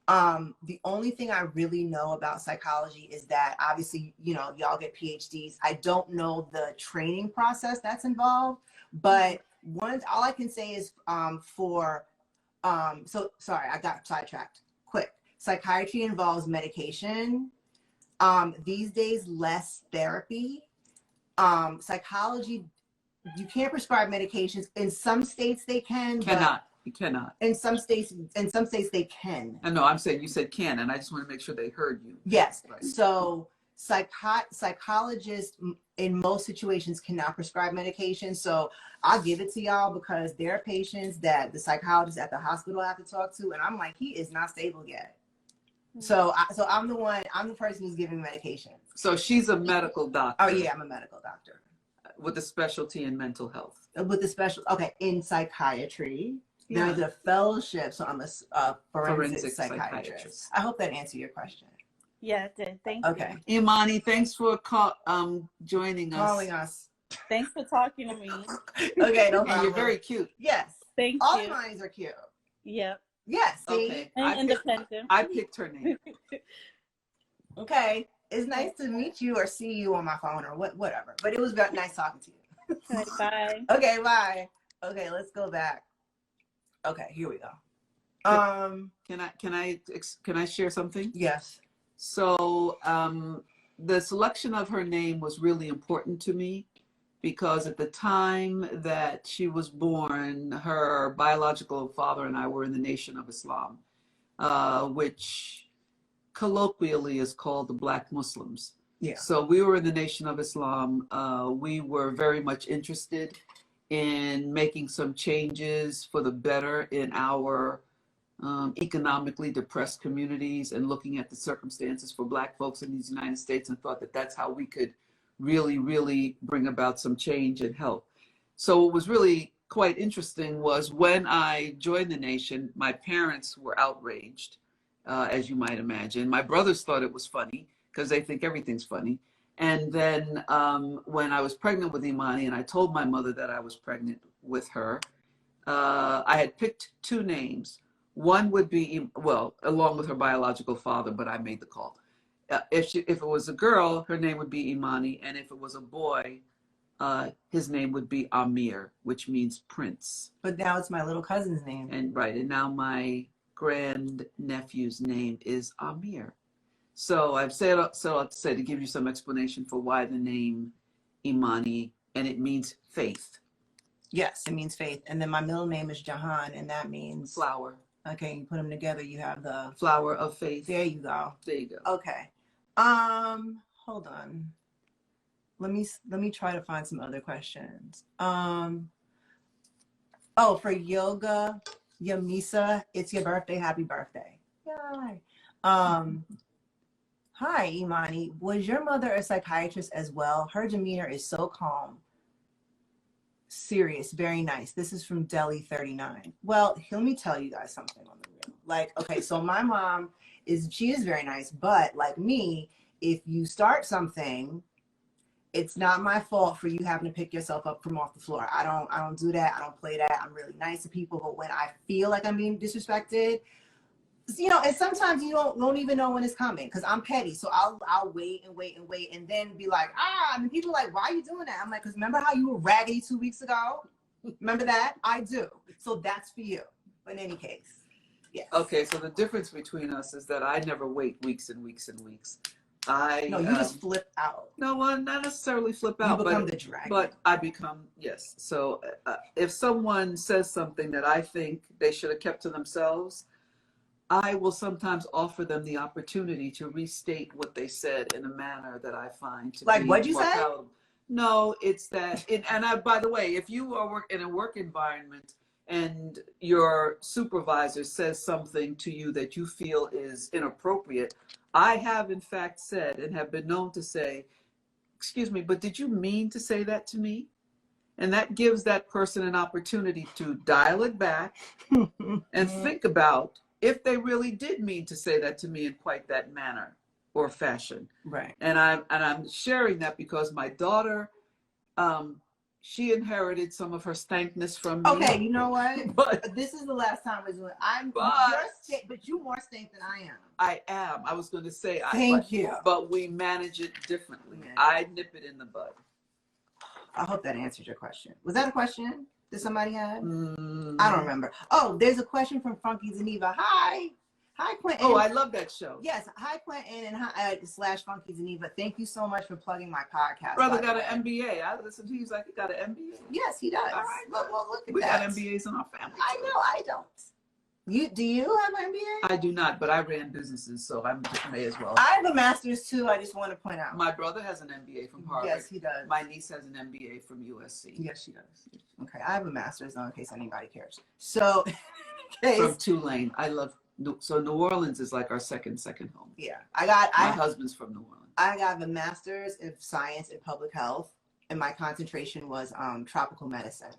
The only thing I really know about psychology is that obviously, y'all get PhDs. I don't know the training process that's involved, but all I can say is so sorry, I got sidetracked. Quick. Psychiatry involves medication. These days, less therapy. Psychology, you can't prescribe medications. In some states they can. You cannot. In some states they can. No, I'm saying you said can, and I just want to make sure they heard you. Yes. Right. So psychologists in most situations cannot prescribe medication. So I'll give it to y'all because there are patients that the psychologists at the hospital have to talk to, and I'm like, he is not stable yet. So I'm the person who's giving medication. So she's a medical doctor. Oh yeah, I'm a medical doctor with a specialty in mental health. In psychiatry. Yeah. There's a fellowship, so I'm a forensic psychiatrist. psychiatrist. I hope that answered your question. yeah, it did. Thank you. Okay. Imani, thanks for joining us. Calling us. Thanks for talking to me. Okay, no And problem. you're very cute. Yes. Thank All you. the minds are cute. Yep. Yes. See? Okay. And independent. I picked her name. Okay. It's nice to meet you or see you on my phone or whatever. But it was nice talking to you. Okay, bye. Okay, bye. Okay, let's go back. Okay, here we go. Can I share something? Yes. So the selection of her name was really important to me because at the time that she was born, her biological father and I were in the Nation of Islam, which colloquially is called the Black Muslims. Yeah. So we were in the Nation of Islam. We were very much interested in making some changes for the better in our economically depressed communities and looking at the circumstances for Black folks in these United States, and thought that that's how we could really, really bring about some change and help. So what was really quite interesting was when I joined the Nation, my parents were outraged as you might imagine. My brothers thought it was funny because they think everything's funny. And then when I was pregnant with Imani and I told my mother that I was pregnant with her, I had picked two names. One would be, well, along with her biological father, but I made the call. If it was a girl, her name would be Imani, and if it was a boy, his name would be Amir, which means prince. But now it's my little cousin's name. And right, and now my grand nephew's name is Amir. So I've said to give you some explanation for why the name Imani, and it means faith. Yes, it means faith. And then my middle name is Jahan, and that means Flower. Okay, you put them together, you have the flower of faith. There you go. There you go. Okay. Hold on. Let me try to find some other questions. Oh, for yoga, Yamisa, it's your birthday. Happy birthday. Yay. Hi, Imani. Was your mother a psychiatrist as well? Her demeanor is so calm. Serious, very nice. This is from Delhi 39. Well, let me tell you guys something on the real. Like, okay, so my mom she is very nice, but like me, if you start something, it's not my fault for you having to pick yourself up from off the floor. I don't do that. I don't play that. I'm really nice to people, but when I feel like I'm being disrespected, you know, and sometimes you don't even know when it's coming because I'm petty. So I'll wait and then be like, and people are like, why are you doing that? I'm like, because remember how you were raggedy 2 weeks ago? Remember that? I do. So that's for you. But in any case, yes. Okay, so the difference between us is that I never wait weeks and weeks and weeks. No, you just flip out. No, well, not necessarily flip out. You become the dragon. But I become, yes. So if someone says something that I think they should have kept to themselves, I will sometimes offer them the opportunity to restate what they said in a manner that I find to like be what'd you more say? palatable. No, it's that. By the way, if you are in a work environment and your supervisor says something to you that you feel is inappropriate, I have in fact said and have been known to say, excuse me, but did you mean to say that to me? And that gives that person an opportunity to dial it back and think about if they really did mean to say that to me in quite that manner or fashion. Right. And I'm sharing that because my daughter, she inherited some of her stankness from me. Okay, you know what? But this is the last time we're doing. But you more stank than I am. I am. I was going to say. Thank you. But we manage it differently. Yeah. I nip it in the bud. I hope that answered your question. Was that a question that somebody had? I don't remember. Oh, there's a question from Funky Geneva. Hi, Quentin. Oh, I love that show. Yes, hi Quentin and hi / Funky Geneva. Thank you so much for plugging my podcast. Brother got an MBA. I listened to you. He's like, he got an MBA. Yes, he does. All right, well, look at we that. got MBAs in our family. I know. I don't. Do you have an MBA? I do not, but I ran businesses, so I may as well. I have a master's too. I just want to point out. My brother has an MBA from Harvard. Yes, he does. My niece has an MBA from USC. Yes, she does. Okay, I have a master's, in case anybody cares. So, from Tulane, I love. So New Orleans is like our second home. Yeah, my husband's from New Orleans. I got the master's in science and public health, and my concentration was tropical medicine.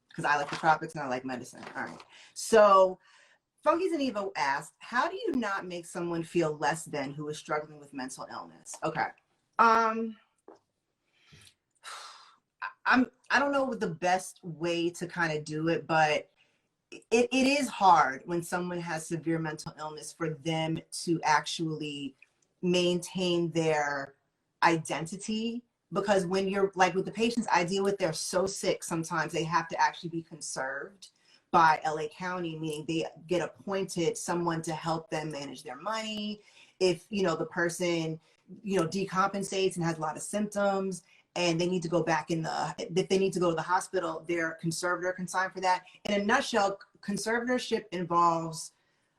Because I like the tropics and I like medicine. All right. So Funky Geneva asked, how do you not make someone feel less than who is struggling with mental illness? Okay. I don't know what the best way to kind of do it, but it is hard when someone has severe mental illness for them to actually maintain their identity. Because when you're like with the patients I deal with, they're so sick sometimes they have to actually be conserved by LA County, meaning they get appointed someone to help them manage their money. If, the person, decompensates and has a lot of symptoms and they need to go back if they need to go to the hospital, their conservator can sign for that. In a nutshell, conservatorship involves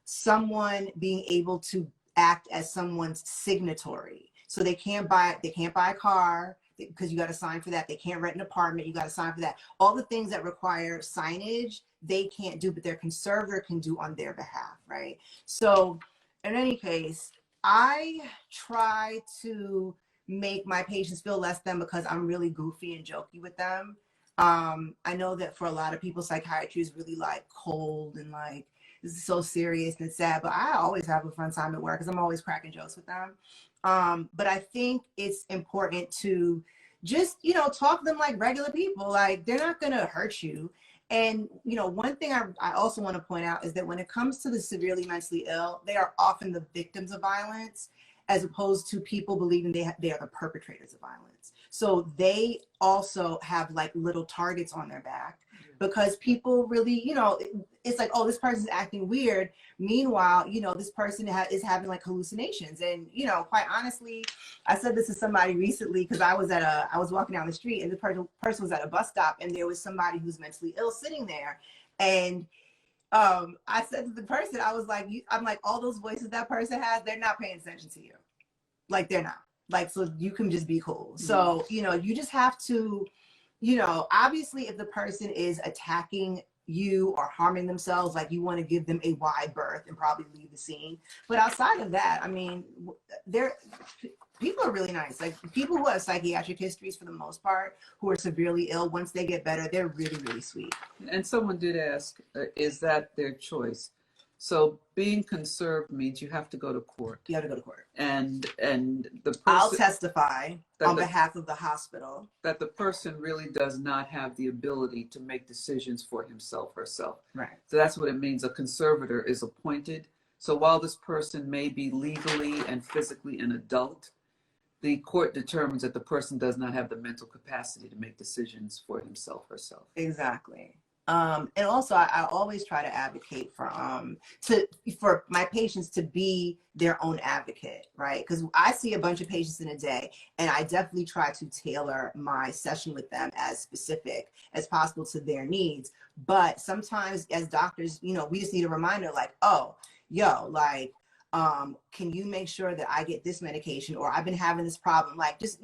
someone being able to act as someone's signatory. So they can't buy a car because you got to sign for that. They can't rent an apartment. You got to sign for that. All the things that require signage, they can't do, but their conservator can do on their behalf, right? So in any case, I try to make my patients feel less than because I'm really goofy and jokey with them. I know that for a lot of people, psychiatry is really like cold and like, this is so serious and sad, but I always have a fun time at work because I'm always cracking jokes with them. But I think it's important to just, talk to them like regular people. Like, they're not going to hurt you. And, one thing I also want to point out is that when it comes to the severely mentally ill, they are often the victims of violence, as opposed to people believing they are the perpetrators of violence. So they also have like little targets on their back, because people really, it's like, oh, this person's acting weird. Meanwhile, this person is having like hallucinations. And, quite honestly, I said this to somebody recently, because I was walking down the street, and the person was at a bus stop, and there was somebody who's mentally ill sitting there. And I said to the person, I was like, I'm like, all those voices that person has, they're not paying attention to you. Like, they're not. Like, so you can just be cool. Mm-hmm. So, you just have to, obviously if the person is attacking you or harming themselves, like, you want to give them a wide berth and probably leave the scene. But outside of that, I mean, people are really nice. Like, people who have psychiatric histories, for the most part, who are severely ill, once they get better, they're really, really sweet. And someone did ask, is that their choice? So being conserved means you have to go to court. You have to go to court. And the person, I'll testify on behalf of the hospital that the person really does not have the ability to make decisions for himself or herself. Right. So that's what it means. A conservator is appointed. So while this person may be legally and physically an adult, the court determines that the person does not have the mental capacity to make decisions for himself or herself. Exactly. And also, I always try to advocate for my patients to be their own advocate, right? Because I see a bunch of patients in a day, and I definitely try to tailor my session with them as specific as possible to their needs. But sometimes as doctors, we just need a reminder, like, oh, like, can you make sure that I get this medication, or I've been having this problem? Like, just,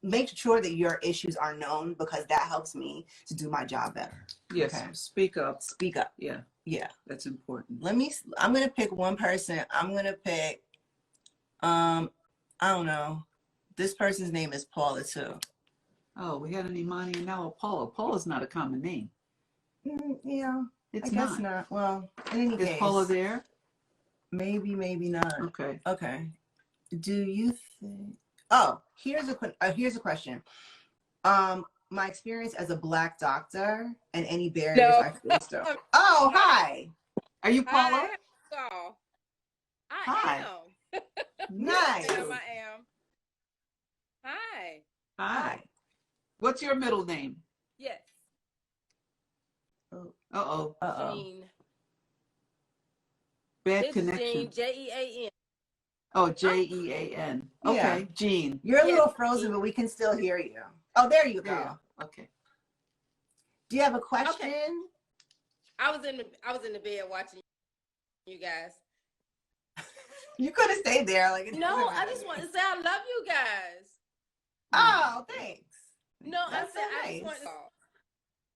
make sure that your issues are known, because that helps me to do my job better. Yes. Okay. Speak up. Speak up. Yeah. Yeah. That's important. I'm going to pick one person. I'm going to pick, I don't know. This person's name is Paula too. Oh, we had an Imani and now a Paula. Paula's not a common name. Yeah. It's I guess not. Well, in any case. Is Paula there? Maybe, maybe not. Okay. Okay. Do you think? Oh, here's a question. My experience as a Black doctor and any barriers I faced. Oh, hi. Are you Paula? I am. Nice. I am. Hi. Hi. What's your middle name? Yes. Uh-oh. Jean. Bad It's connection. Jean, Jean. Oh, Jean. Okay, Yeah. Jean. You're a little frozen, but we can still hear you. Oh, there you go. Yeah. Okay. Do you have a question? Okay. I was in the bed watching you guys. You could have stayed there. Like, No, I just want to say I love you guys. Oh, thanks. No, That's I said so I nice. just want to.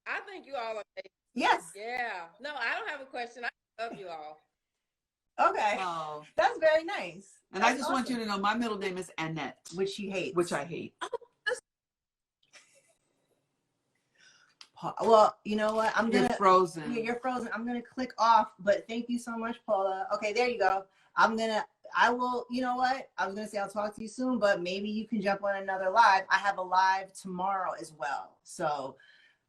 I think you all are amazing. Yes. Yeah. No, I don't have a question. I love you all. Okay. Oh. That's very nice. And I just want you to know my middle name is Annette. Which she hates. Which I hate. Well, you know what? You're frozen. Yeah, you're frozen. I'm gonna click off, but thank you so much, Paula. Okay, there you go. I will, you know what? I was gonna say I'll talk to you soon, but maybe you can jump on another live. I have a live tomorrow as well. So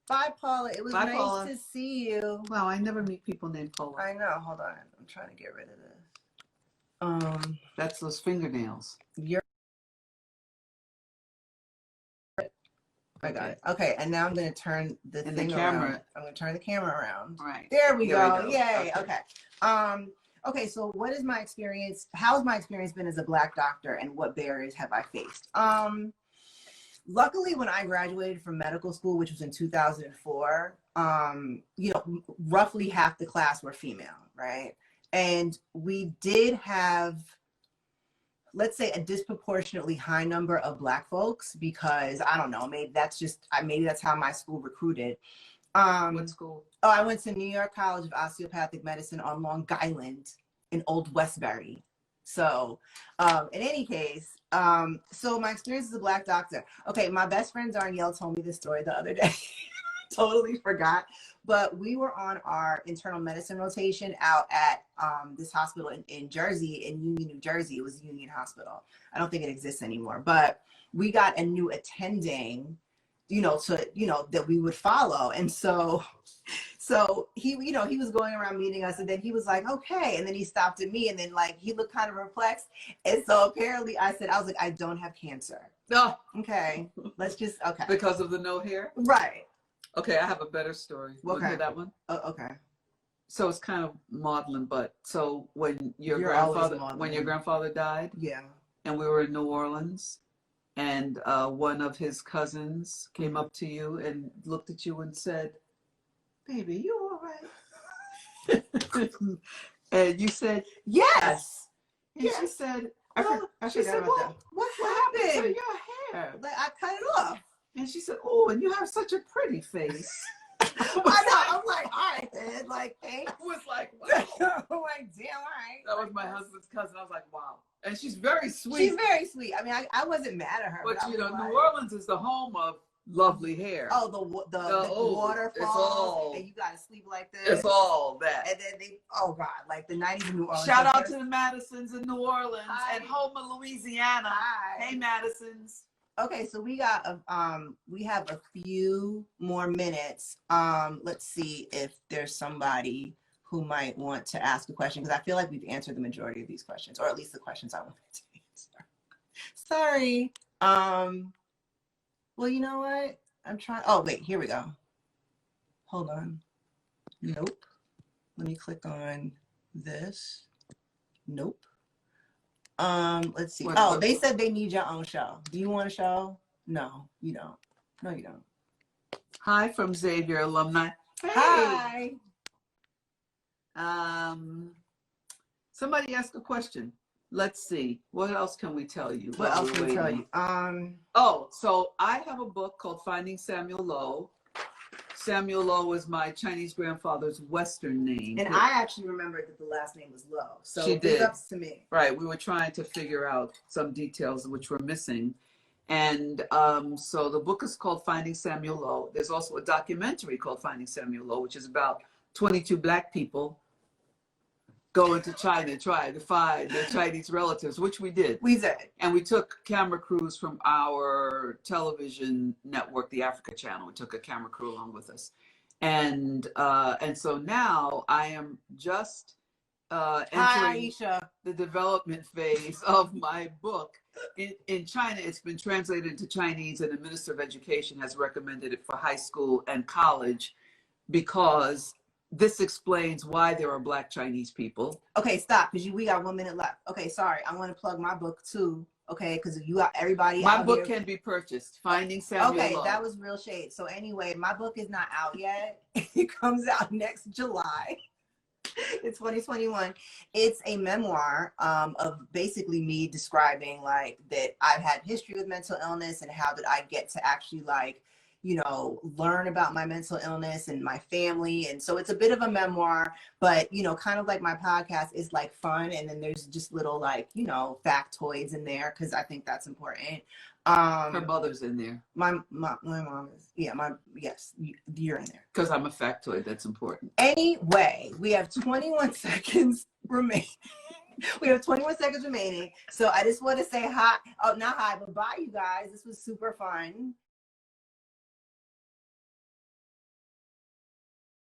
bye, Paula. It was nice Paula. to see you. Wow, I never meet people named Paula. I know. Hold on. I'm trying to get rid of this. That's those fingernails. I got it. Okay, and now I'm going to turn the camera around. I'm going to turn the camera around. Right. There we go. Yay. Okay. Okay, so what is my experience? How has my experience been as a Black doctor, and what barriers have I faced? Luckily, when I graduated from medical school, which was in 2004, roughly half the class were female, right? And we did have, let's say, a disproportionately high number of Black folks, because I don't know, maybe that's how my school recruited. What school? Oh, I went to New York College of Osteopathic Medicine on Long Island in Old Westbury. So in any case, so my experience as a Black doctor. Okay, my best friend Darnielle told me this story the other day. totally forgot. But we were on our internal medicine rotation out at this hospital in Jersey, in Union, New Jersey. It was Union Hospital. I don't think it exists anymore. But we got a new attending, that we would follow. And so he was going around meeting us, and then he was like, okay. And then he stopped at me, and then like he looked kind of perplexed. And so apparently I was like, I don't have cancer. No. Okay. Let's just, okay. Because of the no hair? Right. Okay, I have a better story. Want to hear that one? Okay. So it's kind of maudlin, but so when your grandfather died, yeah, and we were in New Orleans, and one of his cousins came up to you and looked at you and said, "Baby, you all right?" And you said, "Yes." And yes. She said, she said, what happened to your hair? Like I cut it off. And she said, "Oh, and you have such a pretty face." I know. I'm like, all right, then. Like, thanks. I was like, wow. I'm like, damn, all right. That was my husband's cousin. I was like, wow. And she's very sweet. She's very sweet. I mean, I wasn't mad at her. But you know, like, New Orleans is the home of lovely hair. Oh, the waterfalls. It's all, and you gotta sleep like this. It's all that. And then oh God, like the 90s in New Orleans. Shout out to the Madisons in New Orleans. Hi. And Houma, Louisiana. Hi. Hey, Madisons. Okay, so we have a few more minutes. Let's see if there's somebody who might want to ask a question, because I feel like we've answered the majority of these questions, or at least the questions I wanted to answer. Sorry. Well, you know what? I'm trying. Oh, wait, here we go. Hold on. Nope. Let me click on this. Nope. Let's see. Oh, they said they need your own show. Do you want a show? No, you don't. No, you don't. Hi from Xavier alumni. Hey. Hi. Somebody asked a question. Let's see. What else can we tell you? What else can we tell you? Oh, so I have a book called Finding Samuel Lowe. Samuel Lowe was my Chinese grandfather's Western name. And I actually remembered that the last name was Lowe. So she did. Big ups to me. Right. We were trying to figure out some details which were missing. And so the book is called Finding Samuel Lowe. There's also a documentary called Finding Samuel Lowe, which is about 22 Black people going to China, trying to find their Chinese relatives, which we did. We did. And we took camera crews from our television network, the Africa Channel. We took a camera crew along with us. And so now I am just entering the development phase of my book. In China, it's been translated into Chinese, and the Minister of Education has recommended it for high school and college, because this explains why there are Black Chinese people. Okay, stop, because we got 1 minute left. Okay, sorry. I want to plug my book too. Okay, because you got everybody. My book can be purchased. Finding Samuel Lowe. Okay, that was real shade. So anyway, my book is not out yet. It comes out next July. It's 2021. It's a memoir of basically me describing like that I've had history with mental illness, and how did I get to actually like, learn about my mental illness and my family. And so it's a bit of a memoir, but, kind of like my podcast is like fun. And then there's just little like, factoids in there, because I think that's important. Her mother's in there. My mom is, yes, you're in there. Because I'm a factoid, that's important. Anyway, we have 21 seconds remaining. We have 21 seconds remaining. So I just want to say hi. Oh, not hi, but bye, you guys. This was super fun.